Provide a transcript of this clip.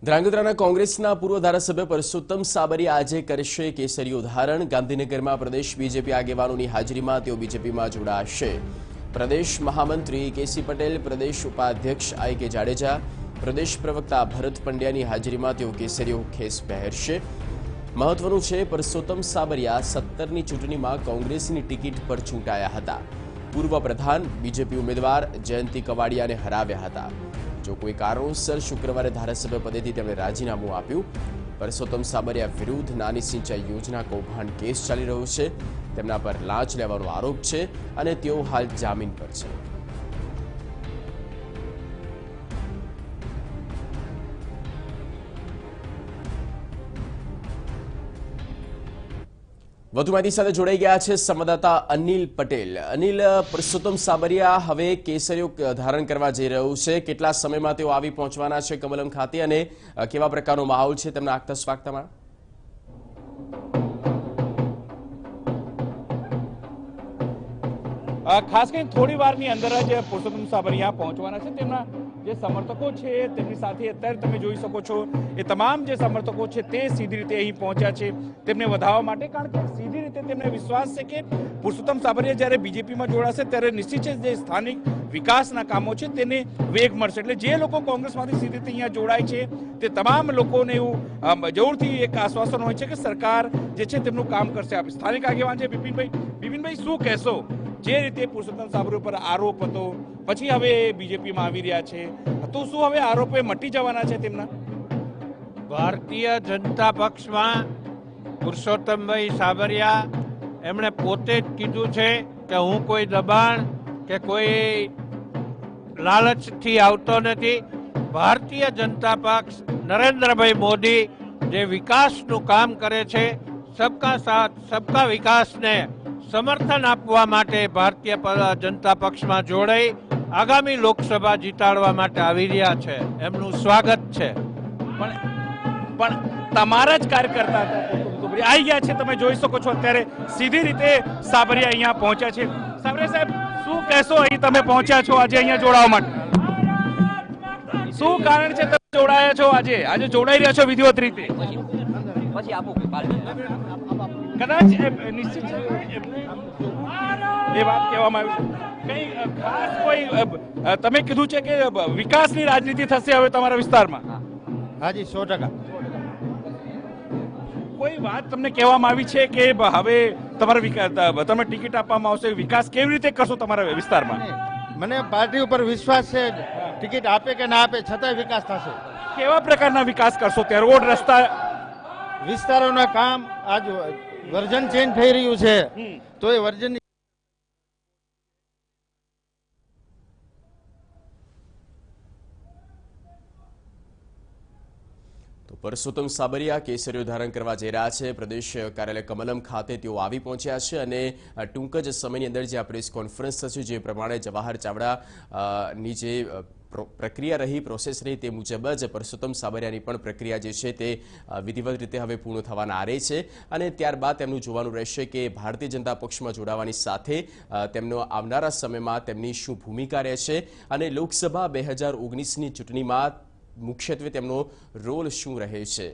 ધ્રાંગધ્રાના કોંગ્રેસના પૂર્વ ધારાસભ્ય પરસોત્તમ સાબરિયા આજે કરશે કેસરીયું ધારણ। ગાંધીનગરમાં પ્રદેશ બીજેપી આગેવાનોની હાજરીમાં તેઓ બીજેપીમાં જોડાશે। પ્રદેશ મહામંત્રી કેસી પટેલ, પ્રદેશ ઉપાધ્યક્ષ આઈ કે જાડેજા, પ્રદેશ પ્રવક્તા ભરત પંડ્યાની હાજરીમાં તેઓ કેસરીયો ખેસ પહેરશે। મહત્વનું છે, પરસોત્તમ સાબરિયા 17ની ચૂંટણીમાં કોંગ્રેસની ટિકિટ પર ચૂંટાયા હતા। પૂર્વ પ્રધાન બીજેપી ઉમેદવાર જયંતિ કવાડિયાને હરાવ્યા હતા। જો કોઈ કારણોસર શુક્રવારે ધારાસભ્ય પદેથી તેમણે રાજીનામું આપ્યું। પરસોત્તમ સાબરિયા વિરુદ્ધ નાની સિંચાઈ યોજના કૌભાંડ કેસ ચાલી રહ્યો છે। તેમના પર લાંચ લેવાનો આરોપ છે અને તેઓ હાલ જામીન પર છે। વધુ માહિતી સાથે જોડાઈ ગયા છે સંવાદદાતા અનિલ પટેલ। અનિલ, પરસોત્તમ સાબરિયા હવે કેસરીયો ધારણ કરવા જઈ રહ્યું છે। કેટલા સમયમાં તેઓ આવી પહોંચવાના છે કમલમ ખાતે અને કેવા પ્રકારનો માહોલ છે તેમના આગતા સ્વાગતમાં? ખાસ કરીને થોડી વારની અંદર જ પરસોત્તમ સાબરિયા પહોંચવાના છે। તેમના જે સમર્થકો છે તેમની સાથે અત્યારે તમે જોઈ શકો છો એ તમામ જે સમર્થકો છે તે સીધી રીતે અહીં પહોંચ્યા છે તેમને વધાવવા માટે, કારણ કે સીધી રીતે તેમને વિશ્વાસ છે કે પરસોત્તમ સાબરિયા જ્યારે બીજેપીમાં જોડાશે ત્યારે નિશ્ચિત છે જે સ્થાનિક વિકાસના કામો છે તેને વેગ મળશે। એટલે જે લોકો કોંગ્રેસમાંથી સીધી રીતે અહીંયા જોડાય છે તે તમામ લોકોને એવું જરૂરથી એક આશ્વાસન હોય છે કે સરકાર જે છે તેમનું કામ કરશે। સ્થાનિક આગેવાન છે બિપિનભાઈ, શું કહેશો? જે રીતે પરસોત્તમ સાબરિયા પર આરોપ હતો, પછી હવે બીજેપીમાં આવી રહ્યા છે, તો શું હવે આરોપો મટી જવાના છે તેમના? ભારતીય જનતા પક્ષમાં પરસોત્તમભાઈ સાબરિયા એમણે પોતે જ કીધું છે કે હું કોઈ દબાણ કે કોઈ લાલચથી આવતો નથી। ભારતીય જનતા પક્ષ નરેન્દ્રભાઈ મોદી જે વિકાસનું કામ કરે છે, સબકા સાથ સબકા વિકાસને સમર્થન આપવા માટે ભારતીય જનતા પક્ષમાં જોડાઈ આગામી લોકસભા જીતાડવા માટે આવી રહ્યા છે। એમનું સ્વાગત છે। પણ તમારા જ કાર્યકર્તા આવી ગયા છે, તમે જોઈ શકો છો અત્યારે સીધી રીતે સાબરિયા અહીંયા પહોંચ્યા છે। સાબરિયા સાહેબ, શું કહેશો? અહીં તમે પહોંચ્યા છો આજે અહીંયા જોડાવા માટે, શું કારણ છે તમે જોડાયા છો? આજે જોડાઈ રહ્યા છો વિધિવત રીતે? કદાચ નિશ્ચિત છે એ વાત કહેવામાં આવી છે, કઈ ખાસ કોઈ તમે કીધું છે કે વિકાસની રાજનીતિ થશે હવે તમારા વિસ્તારમાં? હાજી, 100%। કોઈ વાત તમને કહેવામાં આવી છે કે હવે તમારા વિકાસ તમે ટિકિટ આપવામાં આવશે, વિકાસ કેવી રીતે કરશો તમારા વિસ્તારમાં? મને પાર્ટી ઉપર વિશ્વાસ છે, ટિકિટ આપે કે ના આપે છતાંય વિકાસ થશે। કેવા પ્રકારના વિકાસ કરશો? ત્યાં રોડ, રસ્તા, વિસ્તારોના કામ, આજ વર્ઝન ચેન્જ થઈ રહ્યું છે તો એ વર્ઝન પરસોત્તમ સાબરિયા કેસરીયો ધારણ કરવા જઈ રહ્યા છે। પ્રદેશ કાર્યાલય કમલમ ખાતે તેઓ આવી પહોંચ્યા છે અને ટૂંક જ સમયની અંદર જે આ પ્રેસ કોન્ફરન્સ થશે, જે પ્રમાણે જવાહર ચાવડાની જે પ્રક્રિયા રહી, પ્રોસેસ રહી, તે મુજબ જ પરસોત્તમ સાબરિયાની પણ પ્રક્રિયા જે છે તે વિધિવત રીતે હવે પૂર્ણ થવાના આરે છે અને ત્યારબાદ તેમનું જોવાનું રહેશે કે ભારતીય જનતા પક્ષમાં જોડાવાની સાથે તેમનો આવનારા સમયમાં તેમની શું ભૂમિકા રહેશે અને લોકસભા 2019ની ચૂંટણીમાં મુખ્યત્વે તેમનો રોલ શું રહે છે।